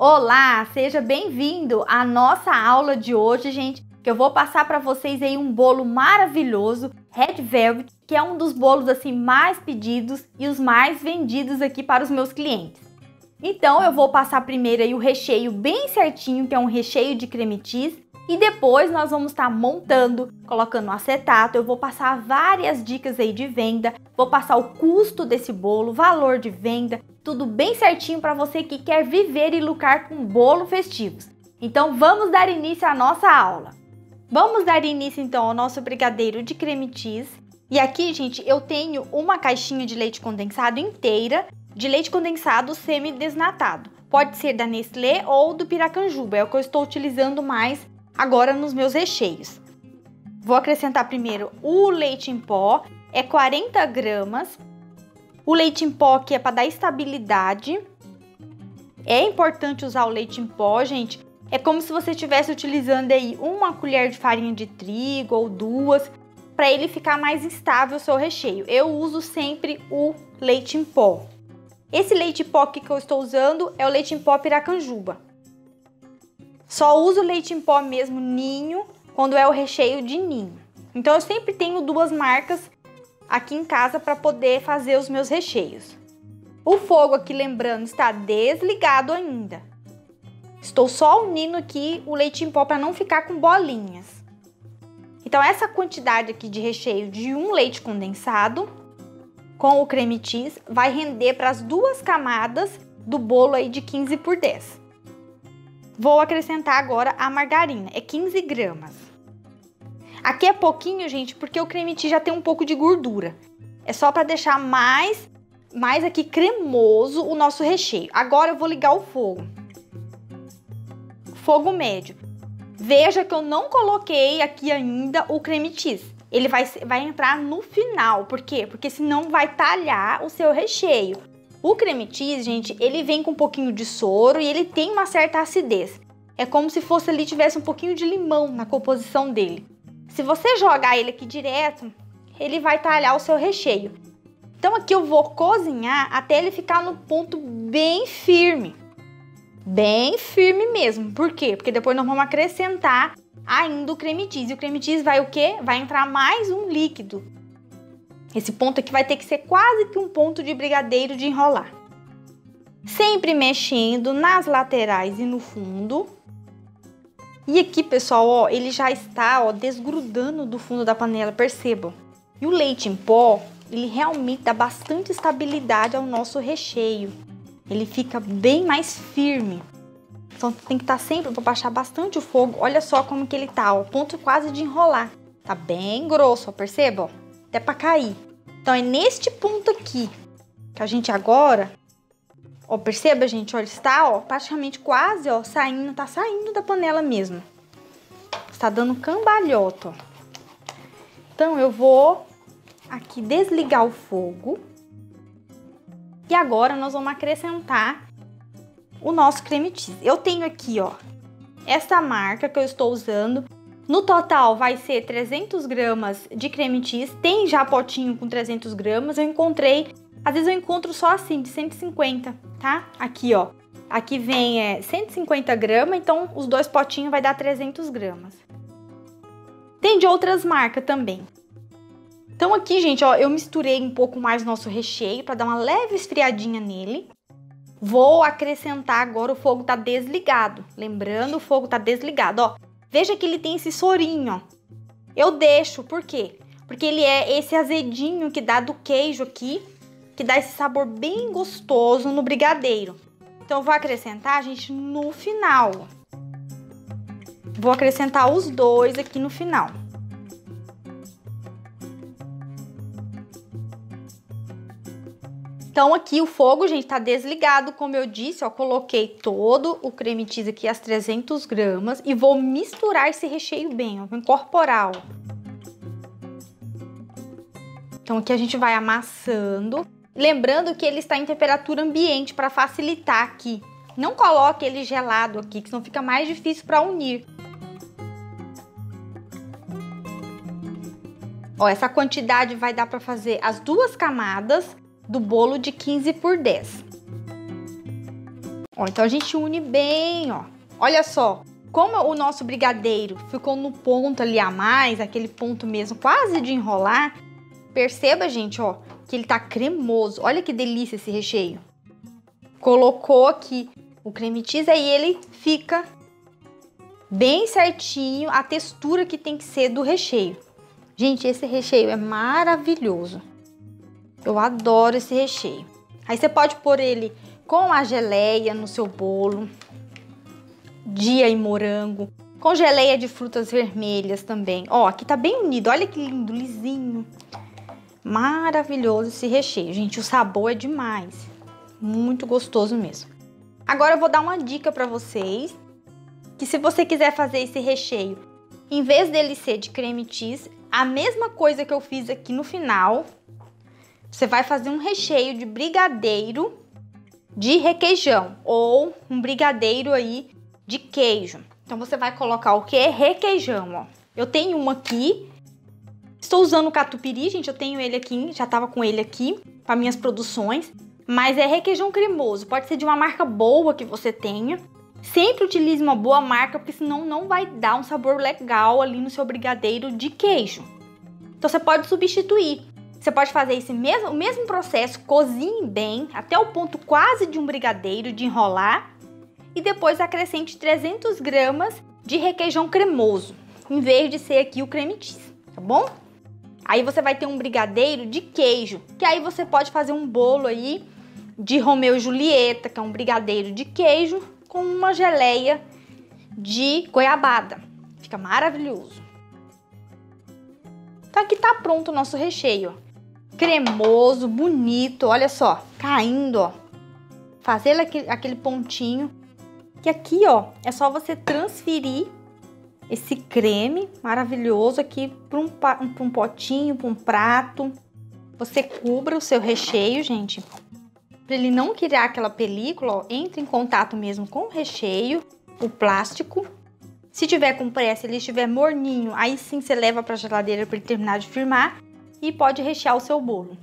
Olá, seja bem-vindo à nossa aula de hoje, gente, que eu vou passar para vocês aí um bolo maravilhoso, Red Velvet, que é um dos bolos assim mais pedidos e os mais vendidos aqui para os meus clientes. Então eu vou passar primeiro aí o recheio bem certinho, que é um recheio de creme cheese, e depois nós vamos estar montando, colocando acetato. Eu vou passar várias dicas aí de venda, vou passar o custo desse bolo, valor de venda, tudo bem certinho para você que quer viver e lucrar com bolo festivos. Então vamos dar início à nossa aula. Vamos dar início então ao nosso brigadeiro de creme cheese. E aqui, gente, eu tenho uma caixinha de leite condensado inteira, de leite condensado semi-desnatado. Pode ser da Nestlé ou do Piracanjuba, é o que eu estou utilizando mais agora nos meus recheios. Vou acrescentar primeiro o leite em pó, é 40 gramas. O leite em pó aqui é para dar estabilidade. É importante usar o leite em pó, gente. É como se você estivesse utilizando aí uma colher de farinha de trigo ou duas, para ele ficar mais estável o seu recheio. Eu uso sempre o leite em pó. Esse leite em pó aqui que eu estou usando é o leite em pó Piracanjuba. Só uso leite em pó mesmo ninho, quando é o recheio de ninho. Então eu sempre tenho duas marcas aqui em casa para poder fazer os meus recheios. O fogo aqui, lembrando, está desligado ainda. Estou só unindo aqui o leite em pó para não ficar com bolinhas. Então essa quantidade aqui de recheio de um leite condensado com o creme cheese vai render para as duas camadas do bolo aí de 15 por 10. Vou acrescentar agora a margarina, é 15 gramas. Aqui é pouquinho, gente, porque o creme cheese já tem um pouco de gordura. É só para deixar mais aqui cremoso o nosso recheio. Agora eu vou ligar o fogo. Fogo médio. Veja que eu não coloquei aqui ainda o creme cheese. Ele vai entrar no final. Por quê? Porque senão vai talhar o seu recheio. O creme cheese, gente, ele vem com um pouquinho de soro e ele tem uma certa acidez. É como se fosse ali, tivesse um pouquinho de limão na composição dele. Se você jogar ele aqui direto, ele vai talhar o seu recheio. Então aqui eu vou cozinhar até ele ficar no ponto bem firme. Bem firme mesmo. Por quê? Porque depois nós vamos acrescentar ainda o creme cheese. E o creme cheese vai o quê? Vai entrar mais um líquido. Esse ponto aqui vai ter que ser quase que um ponto de brigadeiro de enrolar. Sempre mexendo nas laterais e no fundo. E aqui, pessoal, ó, ele já está, ó, desgrudando do fundo da panela, percebam. E o leite em pó, ele realmente dá bastante estabilidade ao nosso recheio. Ele fica bem mais firme. Então tem que estar sempre para baixar bastante o fogo. Olha só como que ele tá, ó, ponto quase de enrolar. Tá bem grosso, ó, percebam? Até para cair. Então é neste ponto aqui que a gente agora, ó, perceba, gente, ó, ele está, ó, praticamente quase, ó, saindo, tá saindo da panela mesmo. Está dando cambalhota, ó. Então eu vou aqui desligar o fogo. E agora nós vamos acrescentar o nosso creme cheese. Eu tenho aqui, ó, essa marca que eu estou usando. No total vai ser 300 gramas de creme cheese. Tem já potinho com 300 gramas. Eu encontrei, às vezes eu encontro só assim, de 150, tá? Aqui, ó. Aqui vem 150 gramas, então os dois potinhos vai dar 300 gramas. Tem de outras marcas também. Então aqui, gente, ó, eu misturei um pouco mais nosso recheio para dar uma leve esfriadinha nele. Vou acrescentar agora, o fogo tá desligado. Lembrando, o fogo tá desligado, ó. Veja que ele tem esse sorinho, ó. Eu deixo, por quê? Porque ele é esse azedinho que dá do queijo aqui, que dá esse sabor bem gostoso no brigadeiro. Então eu vou acrescentar, gente, no final. Vou acrescentar os dois aqui no final. Então aqui o fogo, gente, tá desligado, como eu disse, ó, coloquei todo o creme cheese aqui, as 300 gramas, e vou misturar esse recheio bem, ó, vou incorporar, ó. Então aqui a gente vai amassando, lembrando que ele está em temperatura ambiente para facilitar aqui. Não coloque ele gelado aqui, que senão fica mais difícil para unir. Ó, essa quantidade vai dar para fazer as duas camadas do bolo de 15 por 10. Ó, então a gente une bem, ó. Olha só, como o nosso brigadeiro ficou no ponto ali a mais, aquele ponto mesmo quase de enrolar, perceba, gente, ó, que ele tá cremoso. Olha que delícia esse recheio. Colocou aqui o creme cheese, aí ele fica bem certinho, a textura que tem que ser do recheio. Gente, esse recheio é maravilhoso. Eu adoro esse recheio. Aí você pode pôr ele com a geleia no seu bolo, dia e morango, com geleia de frutas vermelhas também. Ó, aqui tá bem unido, olha que lindo, lisinho. Maravilhoso esse recheio, gente, o sabor é demais. Muito gostoso mesmo. Agora eu vou dar uma dica pra vocês, que se você quiser fazer esse recheio, em vez dele ser de creme cheese, a mesma coisa que eu fiz aqui no final, você vai fazer um recheio de brigadeiro de requeijão ou um brigadeiro aí de queijo. Então você vai colocar o que? Requeijão, ó. Eu tenho um aqui, estou usando o catupiry, gente, eu tenho ele aqui, já tava com ele aqui para minhas produções, mas é requeijão cremoso, pode ser de uma marca boa que você tenha. Sempre utilize uma boa marca, porque senão não vai dar um sabor legal ali no seu brigadeiro de queijo. Então você pode substituir. Você pode fazer o mesmo processo, cozinhe bem, até o ponto quase de um brigadeiro, de enrolar. E depois acrescente 300 gramas de requeijão cremoso, em vez de ser aqui o creme cheese, tá bom? Aí você vai ter um brigadeiro de queijo, que aí você pode fazer um bolo aí de Romeu e Julieta, que é um brigadeiro de queijo, com uma geleia de goiabada. Fica maravilhoso. Então aqui tá pronto o nosso recheio, ó. Cremoso, bonito, olha só, caindo, ó. Fazer aquele pontinho. Que aqui, ó, é só você transferir esse creme maravilhoso aqui para um potinho, para um prato. Você cubra o seu recheio, gente. Para ele não criar aquela película, ó, entre em contato mesmo com o recheio, o plástico. Se tiver com pressa, ele estiver morninho, aí sim você leva para a geladeira para ele terminar de firmar e pode rechear o seu bolo.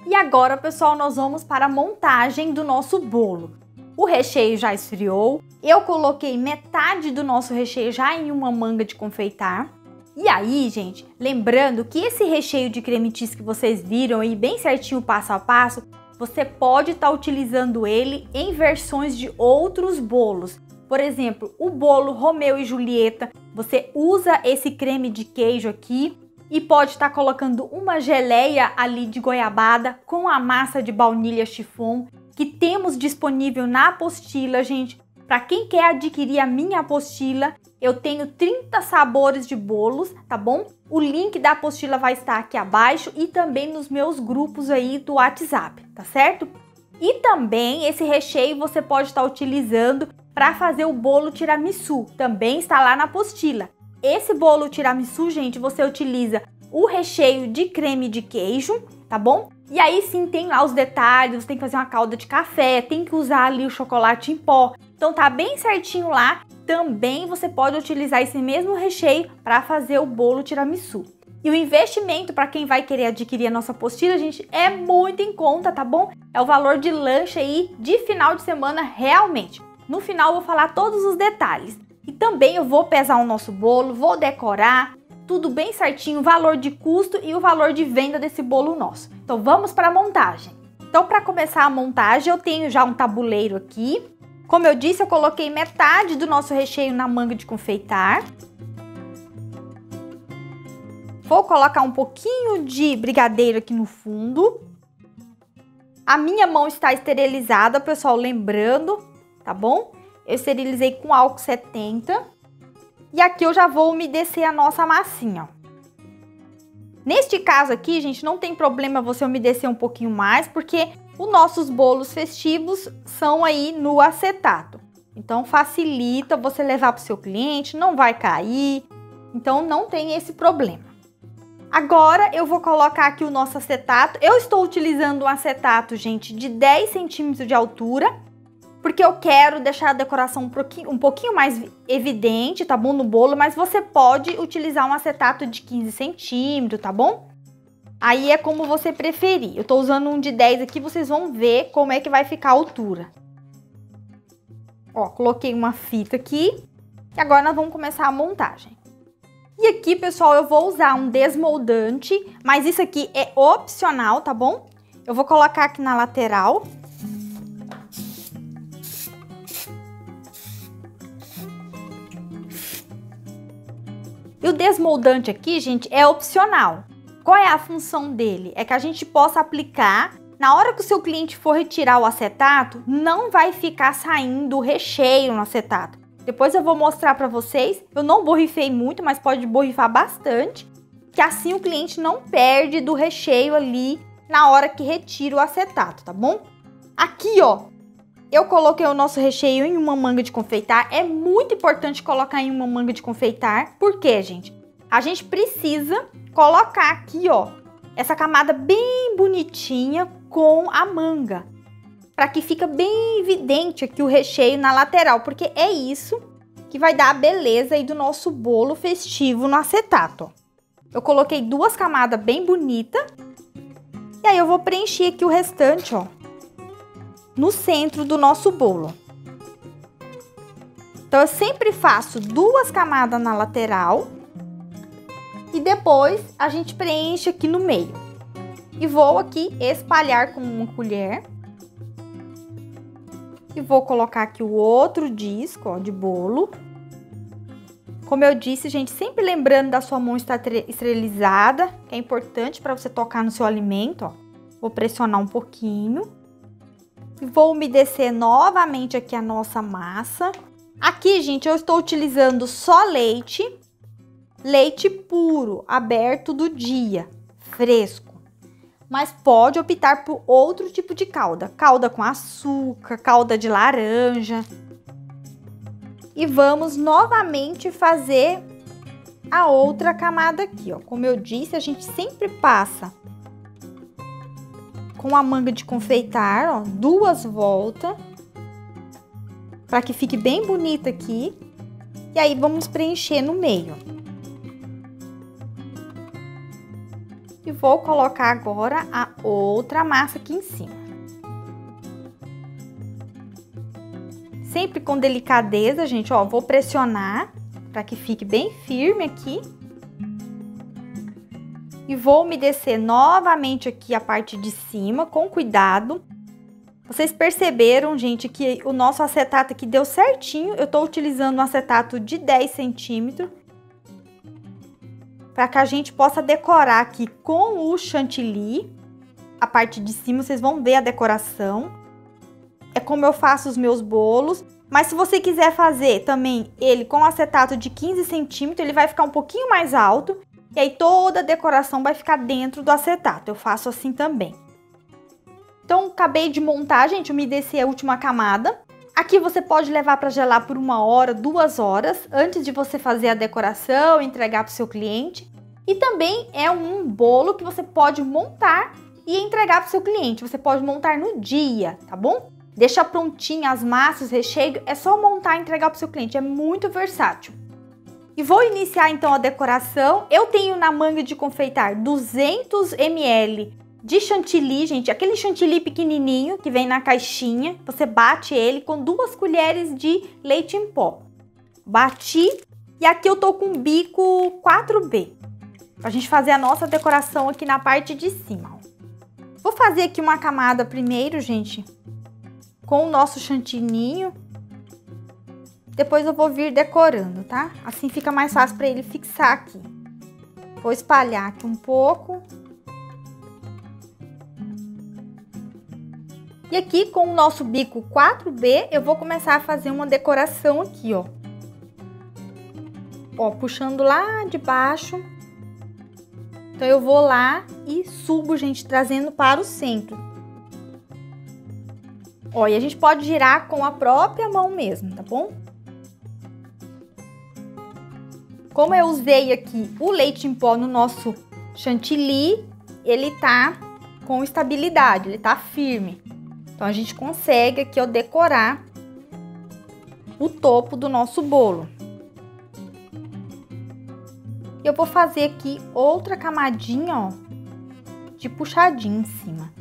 E agora, pessoal, nós vamos para a montagem do nosso bolo. O recheio já esfriou, eu coloquei metade do nosso recheio já em uma manga de confeitar. E aí, gente, lembrando que esse recheio de creme cheese que vocês viram aí bem certinho passo a passo, você pode estar utilizando ele em versões de outros bolos. Por exemplo, o bolo Romeu e Julieta, você usa esse creme de queijo aqui e pode estar colocando uma geleia ali de goiabada com a massa de baunilha chiffon que temos disponível na apostila, gente. Para quem quer adquirir a minha apostila, eu tenho 30 sabores de bolos, tá bom? O link da apostila vai estar aqui abaixo e também nos meus grupos aí do WhatsApp, tá certo? E também esse recheio você pode estar utilizando para fazer o bolo tiramisu, também está lá na apostila. Esse bolo tiramisu, gente, você utiliza o recheio de creme de queijo, tá bom? E aí sim tem lá os detalhes, você tem que fazer uma calda de café, tem que usar ali o chocolate em pó. Então tá bem certinho lá. Também você pode utilizar esse mesmo recheio para fazer o bolo tiramisu. E o investimento para quem vai querer adquirir a nossa apostila, gente, é muito em conta, tá bom? É o valor de lanche aí de final de semana realmente. No final eu vou falar todos os detalhes. E também eu vou pesar o nosso bolo, vou decorar, tudo bem certinho, o valor de custo e o valor de venda desse bolo nosso. Então vamos para a montagem. Então para começar a montagem eu tenho já um tabuleiro aqui. Como eu disse, eu coloquei metade do nosso recheio na manga de confeitar. Vou colocar um pouquinho de brigadeiro aqui no fundo. A minha mão está esterilizada, pessoal, lembrando, tá bom? Eu esterilizei com álcool 70. E aqui eu já vou umedecer a nossa massinha, ó. Neste caso aqui, gente, não tem problema você umedecer um pouquinho mais, porque os nossos bolos festivos são aí no acetato. Então facilita você levar para o seu cliente, não vai cair, então não tem esse problema. Agora eu vou colocar aqui o nosso acetato. Eu estou utilizando um acetato, gente, de 10 centímetros de altura, porque eu quero deixar a decoração um pouquinho mais evidente, tá bom, no bolo, mas você pode utilizar um acetato de 15 centímetros, tá bom? Aí é como você preferir. Eu tô usando um de 10 aqui, vocês vão ver como é que vai ficar a altura. Ó, coloquei uma fita aqui. E agora nós vamos começar a montagem. E aqui, pessoal, eu vou usar um desmoldante, mas isso aqui é opcional, tá bom? Eu vou colocar aqui na lateral. E o desmoldante aqui, gente, é opcional. Qual é a função dele? É que a gente possa aplicar, na hora que o seu cliente for retirar o acetato, não vai ficar saindo o recheio no acetato. Depois eu vou mostrar pra vocês, eu não borrifei muito, mas pode borrifar bastante, que assim o cliente não perde do recheio ali na hora que retira o acetato, tá bom? Aqui, ó, eu coloquei o nosso recheio em uma manga de confeitar. É muito importante colocar em uma manga de confeitar. Por quê, gente? A gente precisa colocar aqui, ó, essa camada bem bonitinha com a manga, para que fica bem evidente aqui o recheio na lateral, porque é isso que vai dar a beleza aí do nosso bolo festivo no acetato, ó. Eu coloquei 2 camadas bem bonitas. E aí eu vou preencher aqui o restante, ó, no centro do nosso bolo. Então eu sempre faço 2 camadas na lateral e depois a gente preenche aqui no meio. E vou aqui espalhar com uma colher. E vou colocar aqui o outro disco, ó, de bolo. Como eu disse, gente, sempre lembrando da sua mão estar esterilizada, que é importante para você tocar no seu alimento, ó. Vou pressionar um pouquinho. E vou umedecer novamente aqui a nossa massa. Aqui, gente, eu estou utilizando só leite puro, aberto do dia, fresco. Mas pode optar por outro tipo de calda. Calda com açúcar, calda de laranja. E vamos novamente fazer a outra camada aqui, ó. Como eu disse, a gente sempre passa com a manga de confeitar, ó, 2 voltas. Para que fique bem bonita aqui. E aí vamos preencher no meio. E vou colocar agora a outra massa aqui em cima. Sempre com delicadeza, gente, ó, vou pressionar para que fique bem firme aqui. E vou umedecer novamente aqui a parte de cima, com cuidado. Vocês perceberam, gente, que o nosso acetato aqui deu certinho. Eu tô utilizando um acetato de 10 centímetros. Para que a gente possa decorar aqui com o chantilly. A parte de cima, vocês vão ver a decoração. É como eu faço os meus bolos. Mas se você quiser fazer também ele com acetato de 15 centímetros, ele vai ficar um pouquinho mais alto. E aí toda a decoração vai ficar dentro do acetato. Eu faço assim também. Então, acabei de montar, gente, umedeci a última camada. Aqui você pode levar para gelar por 1 hora, 2 horas, antes de você fazer a decoração e entregar para o seu cliente. E também é um bolo que você pode montar e entregar para o seu cliente. Você pode montar no dia, tá bom? Deixa prontinho as massas, recheio, é só montar e entregar para o seu cliente. É muito versátil. E vou iniciar então a decoração. Eu tenho na manga de confeitar 200 ml de chantilly, gente, aquele chantilly pequenininho que vem na caixinha. Você bate ele com 2 colheres de leite em pó. Bati e aqui eu tô com bico 4B, pra gente fazer a nossa decoração aqui na parte de cima. Vou fazer aqui uma camada primeiro, gente, com o nosso chantilly. Depois eu vou vir decorando, tá? Assim fica mais fácil para ele fixar aqui. Vou espalhar aqui um pouco. E aqui com o nosso bico 4B, eu vou começar a fazer uma decoração aqui, ó. Ó, puxando lá de baixo. Então eu vou lá e subo, gente, trazendo para o centro. Ó, e a gente pode girar com a própria mão mesmo, tá bom? Como eu usei aqui o leite em pó no nosso chantilly, ele tá com estabilidade, ele tá firme. Então, a gente consegue aqui, ó, decorar o topo do nosso bolo. Eu vou fazer aqui outra camadinha, ó, de puxadinho em cima.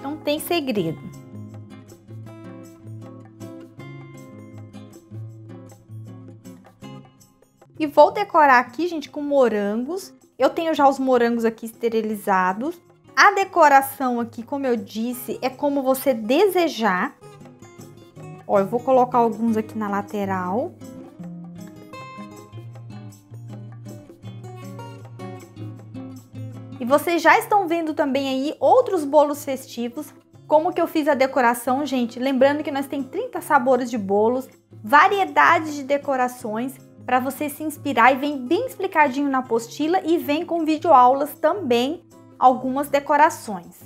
Não tem segredo. E vou decorar aqui, gente, com morangos. Eu tenho já os morangos aqui esterilizados. A decoração aqui, como eu disse, é como você desejar. Ó, eu vou colocar alguns aqui na lateral. E vocês já estão vendo também aí outros bolos festivos. Como que eu fiz a decoração, gente? Lembrando que nós temos 30 sabores de bolos, variedades de decorações para você se inspirar, e vem bem explicadinho na apostila e vem com videoaulas também, algumas decorações.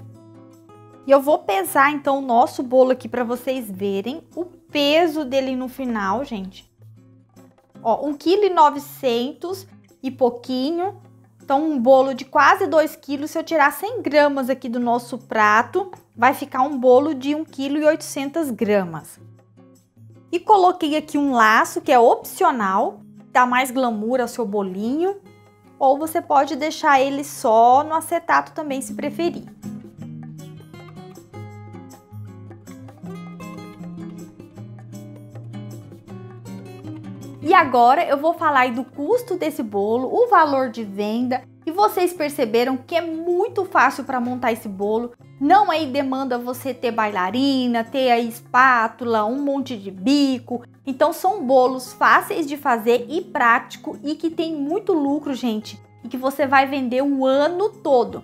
E eu vou pesar então o nosso bolo aqui para vocês verem o peso dele no final, gente. Ó, 1,9 kg e pouquinho. Então, um bolo de quase 2 kg, se eu tirar 100 gramas aqui do nosso prato, vai ficar um bolo de 1,8 kg. E coloquei aqui um laço, que é opcional, dá mais glamour ao seu bolinho. Ou você pode deixar ele só no acetato também, se preferir. E agora eu vou falar aí do custo desse bolo, o valor de venda. E vocês perceberam que é muito fácil para montar esse bolo. Não aí demanda você ter bailarina, ter aí espátula, um monte de bico. Então são bolos fáceis de fazer e prático e que tem muito lucro, gente. E que você vai vender o ano todo.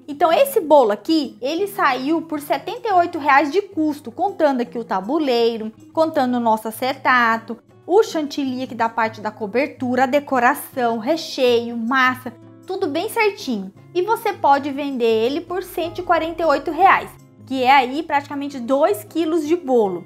Então esse bolo aqui, ele saiu por R$ 78,00 de custo, contando aqui o tabuleiro, contando o nosso acetato, o chantilly aqui da parte da cobertura, a decoração, recheio, massa, tudo bem certinho. E você pode vender ele por R$ 148,00, que é aí praticamente 2 kg de bolo.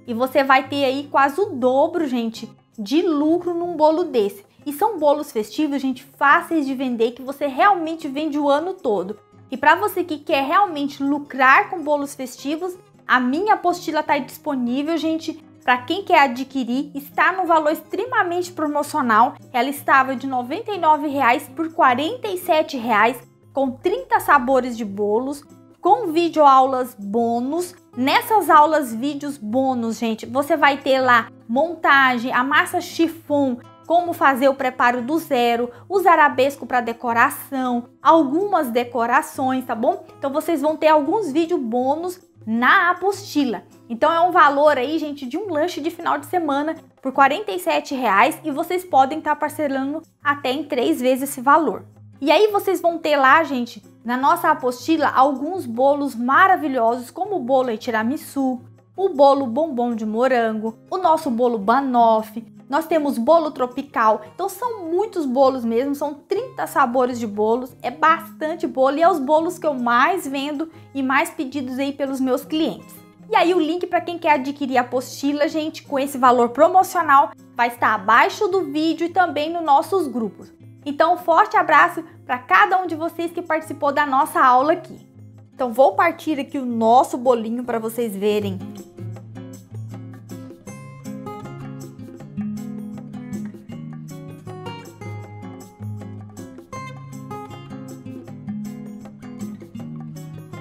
E você vai ter aí quase o dobro, gente, de lucro num bolo desse. E são bolos festivos, gente, fáceis de vender, que você realmente vende o ano todo. E para você que quer realmente lucrar com bolos festivos, a minha apostila está disponível, gente. Para quem quer adquirir, está no valor extremamente promocional. Ela estava de R$ 99,00 por R$ 47,00, com 30 sabores de bolos, com videoaulas bônus. Nessas aulas vídeos bônus, gente, você vai ter lá montagem, a massa chiffon, como fazer o preparo do zero, os arabescos para decoração, algumas decorações, tá bom? Então vocês vão ter alguns vídeos bônus na apostila. Então é um valor aí, gente, de um lanche de final de semana por R$ 47,00, e vocês podem estar parcelando até em 3 vezes esse valor. E aí vocês vão ter lá, gente, na nossa apostila, alguns bolos maravilhosos, como o bolo tiramisu, o bolo bombom de morango, o nosso bolo banoffee, nós temos bolo tropical. Então são muitos bolos mesmo, são 30 sabores de bolos, é bastante bolo e é os bolos que eu mais vendo e mais pedidos aí pelos meus clientes. E aí o link para quem quer adquirir a apostila, gente, com esse valor promocional, vai estar abaixo do vídeo e também nos nossos grupos. Então, um forte abraço para cada um de vocês que participou da nossa aula aqui. Então, vou partir aqui o nosso bolinho para vocês verem.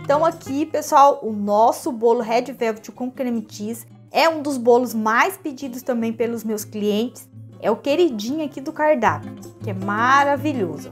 Então aqui, pessoal, o nosso bolo Red Velvet com creme cheese é um dos bolos mais pedidos também pelos meus clientes. É o queridinho aqui do cardápio, que é maravilhoso.